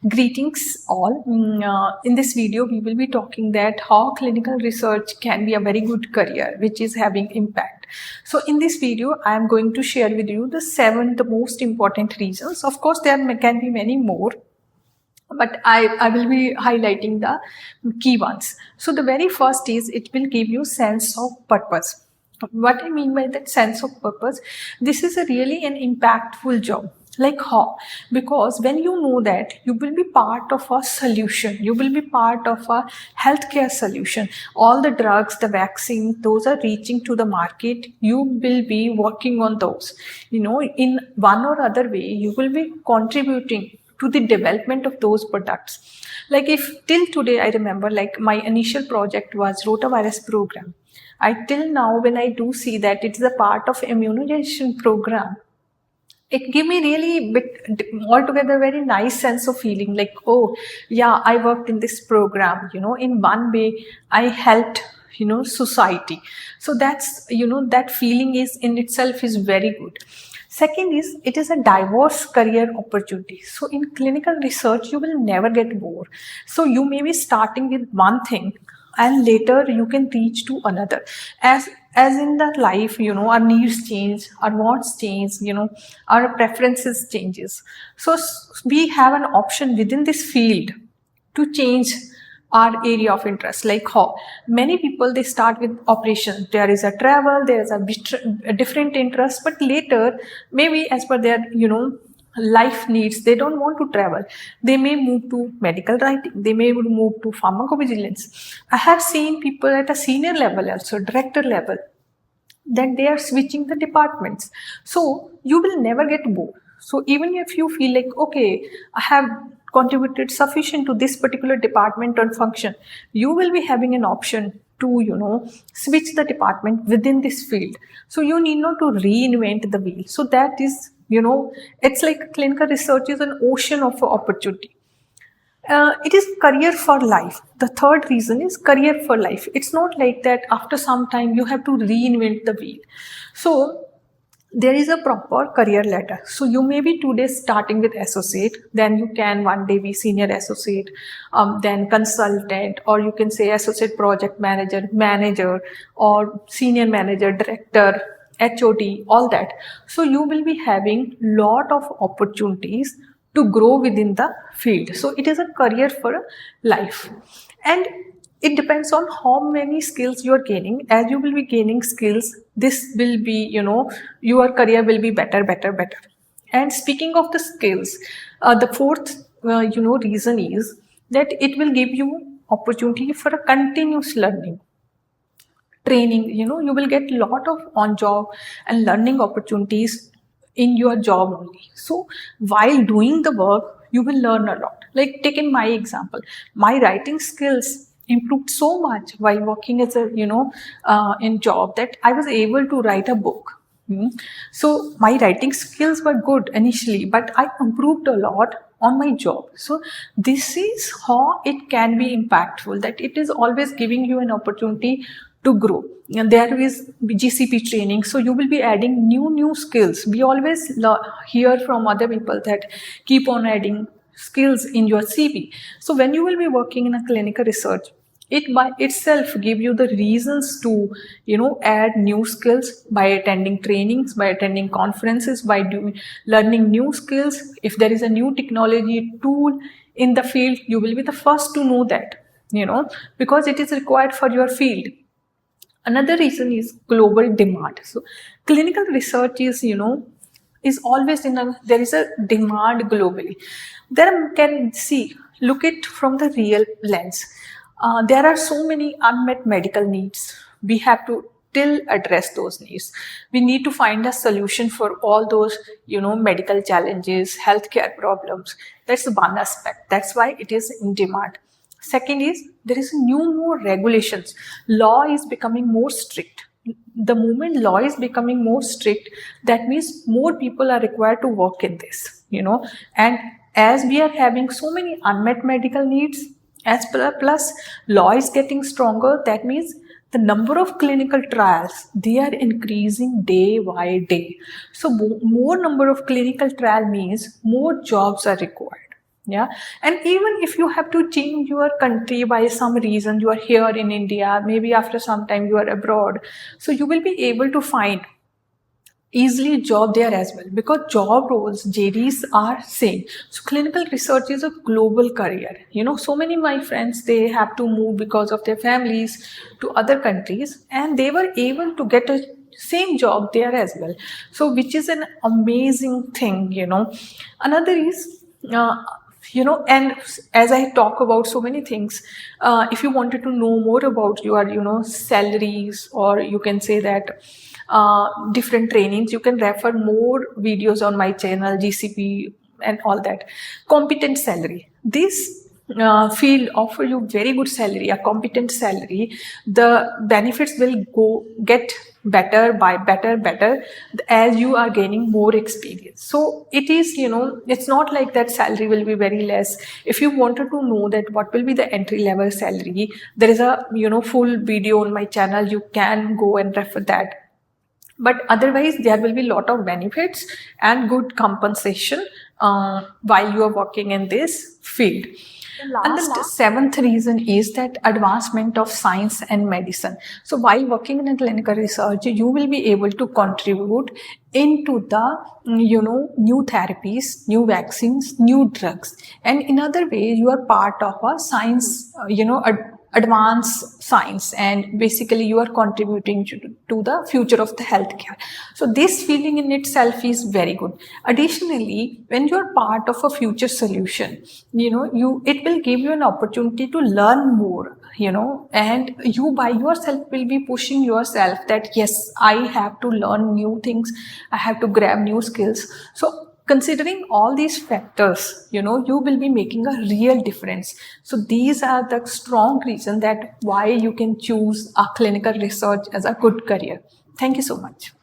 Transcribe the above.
Greetings all. In this video, we will be talking that how clinical research can be a very good career, which is having impact. So in this video, I am going to share with you the most important reasons. Of course, can be many more, but I will be highlighting the key ones. So the very first is it will give you sense of purpose. What I mean by that sense of purpose, this is a really an impactful job. Like how? Because when you know that you will be part of a solution, you will be part of a healthcare solution. All the drugs, the vaccines, those are reaching to the market. You will be working on those. In one or other way, you will be contributing to the development of those products. Like if till today I remember, like my initial project was rotavirus program. I till now when I do see that it is a part of immunization program, it gave me really altogether very nice sense of feeling like, oh yeah, I worked in this program, in one way I helped society. So that's that feeling is in itself is very good. Second is it is a diverse career opportunity. So in clinical research you will never get bored. So you may be starting with one thing and later you can reach to another. As in the life, our needs change, our wants change, our preferences changes. So we have an option within this field to change our area of interest. Like how many people, they start with operations, there is a travel, there is a different interest, but later maybe as per their life needs, they don't want to travel. They may move to medical writing, they may move to pharmacovigilance. I have seen people at a senior level, also director level, that they are switching the departments. So you will never get bored. So even if you feel like, okay, I have contributed sufficient to this particular department or function, you will be having an option to switch the department within this field. So you need not to reinvent the wheel. So that is, it's like clinical research is an ocean of opportunity. It is career for life. The third reason is career for life. It's not like that after some time you have to reinvent the wheel. So there is a proper career ladder. So you may be today starting with associate, then you can one day be senior associate, then consultant, or you can say associate project manager, manager, or senior manager, director, HOD, all that. So you will be having lot of opportunities to grow within the field. So it is a career for life. And it depends on how many skills you are gaining. As you will be gaining skills, this will be, your career will be better. And speaking of the skills, the fourth, reason is that it will give you opportunity for a continuous learning. Training, you will get a lot of on-job and learning opportunities in your job only. So while doing the work, you will learn a lot. Like taking my example, my writing skills improved so much while working as a in job that I was able to write a book. So my writing skills were good initially, but I improved a lot on my job. So this is how it can be impactful, that it is always giving you an opportunity to grow. And there is GCP training, so you will be adding new skills. We always hear from other people that keep on adding skills in your CV. So when you will be working in a clinical research, it by itself give you the reasons to add new skills by attending trainings, by attending conferences, by learning new skills. If there is a new technology tool in the field, you will be the first to know that, because it is required for your field. Another reason is global demand. So clinical research is is always there is a demand globally. Look it from the real lens. There are so many unmet medical needs. We have to still address those needs. We need to find a solution for all those, medical challenges, healthcare problems. That's one aspect. That's why it is in demand. Second is there is more regulations. Law is becoming more strict. The moment law is becoming more strict, that means more people are required to work in this, and as we are having so many unmet medical needs, plus law is getting stronger, that means the number of clinical trials, they are increasing day by day. So more number of clinical trial means more jobs are required. Yeah, and even if you have to change your country by some reason, you are here in India, maybe after some time you are abroad, so you will be able to find easily job there as well, because job roles JDs are same. So clinical research is a global career. So many of my friends, they have to move because of their families to other countries, and they were able to get a same job there as well. So which is an amazing thing. Another is and as I talk about so many things, if you wanted to know more about your salaries, or you can say that different trainings, you can refer more videos on my channel, GCP and all that. Competent salary, this field offer you very good salary, a competent salary. The benefits will get better by better as you are gaining more experience. So it is, it's not like that salary will be very less. If you wanted to know that what will be the entry level salary, there is a full video on my channel, you can go and refer that. But otherwise there will be a lot of benefits and good compensation while you are working in this field. And the seventh reason is that advancement of science and medicine. So while working in a clinical research, you will be able to contribute into the new therapies, new vaccines, new drugs, and in other ways you are part of a science, advanced science, and basically you are contributing to the future of the healthcare. So this feeling in itself is very good. Additionally, when you are part of a future solution, it will give you an opportunity to learn more, and you by yourself will be pushing yourself that yes, I have to learn new things, I have to grab new skills. So considering all these factors, you will be making a real difference. So these are the strong reasons that why you can choose a clinical research as a good career. Thank you so much.